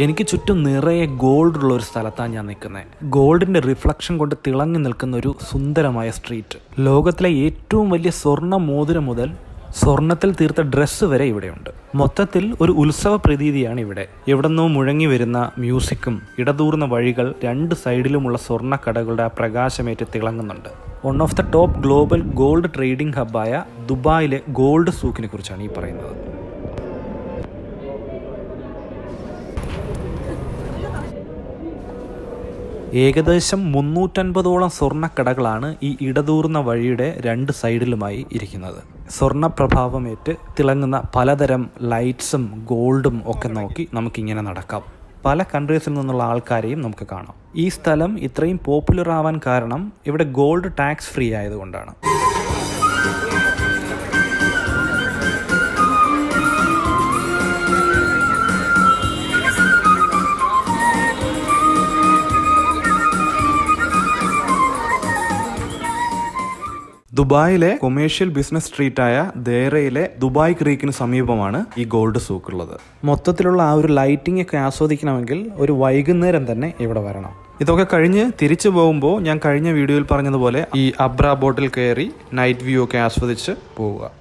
എനിക്ക് ചുറ്റും നിറയെ ഗോൾഡുള്ള ഒരു സ്ഥലത്താണ് ഞാൻ നിൽക്കുന്നത്. ഗോൾഡിൻ്റെ റിഫ്ലക്ഷൻ കൊണ്ട് തിളങ്ങി നിൽക്കുന്ന ഒരു സുന്ദരമായ സ്ട്രീറ്റ്. ലോകത്തിലെ ഏറ്റവും വലിയ സ്വർണ്ണ മോതിരം മുതൽ സ്വർണത്തിൽ തീർത്ത ഡ്രസ്സ് വരെ ഇവിടെയുണ്ട്. മൊത്തത്തിൽ ഒരു ഉത്സവ പ്രതീതിയാണ് ഇവിടെ. എവിടെന്നോ മുഴങ്ങി വരുന്ന മ്യൂസിക്കും ഇടതൂർന്ന വഴികൾ രണ്ട് സൈഡിലുമുള്ള സ്വർണ്ണ കടകളുടെ ആ പ്രകാശമേറ്റ് തിളങ്ങുന്നുണ്ട്. One of the top global gold trading ഹബ്ബായ ദുബായിലെ ഗോൾഡ് സൂക്കിനെ കുറിച്ചാണ് ഈ പറയുന്നത്. ഏകദേശം 350ഓളം സ്വർണ്ണക്കടകളാണ് ഈ ഇടതൂർന്ന വഴിയുടെ രണ്ട് സൈഡിലുമായി ഇരിക്കുന്നത്. സ്വർണ്ണപ്രഭാവമേറ്റ് തിളങ്ങുന്ന പലതരം ലൈറ്റ്സും ഗോൾഡും ഒക്കെ നോക്കി നമുക്കിങ്ങനെ നടക്കാം. പല കൺട്രീസിൽ നിന്നുള്ള ആൾക്കാരെയും നമുക്ക് കാണാം. ഈ സ്ഥലം ഇത്രയും പോപ്പുലർ ആവാൻ കാരണം ഇവിടെ ഗോൾഡ് ടാക്സ് ഫ്രീ ആയതുകൊണ്ടാണ്. ദുബായിലെ കൊമേഴ്ഷ്യൽ ബിസിനസ് സ്ട്രീറ്റായ ദേറയിലെ ദുബായ് ക്രീക്കിന് സമീപമാണ് ഈ ഗോൾഡ് സൂക്ക് ഉള്ളത്. മൊത്തത്തിലുള്ള ആ ഒരു ലൈറ്റിംഗ് ഒക്കെ ആസ്വദിക്കണമെങ്കിൽ ഒരു വൈകുന്നേരം തന്നെ ഇവിടെ വരണം. ഇതൊക്കെ കഴിഞ്ഞ് തിരിച്ചു പോകുമ്പോൾ ഞാൻ കഴിഞ്ഞ വീഡിയോയിൽ പറഞ്ഞതുപോലെ ഈ അബ്ര ബോട്ടിൽ കയറി നൈറ്റ് വ്യൂ ഒക്കെ ആസ്വദിച്ച് പോവുക.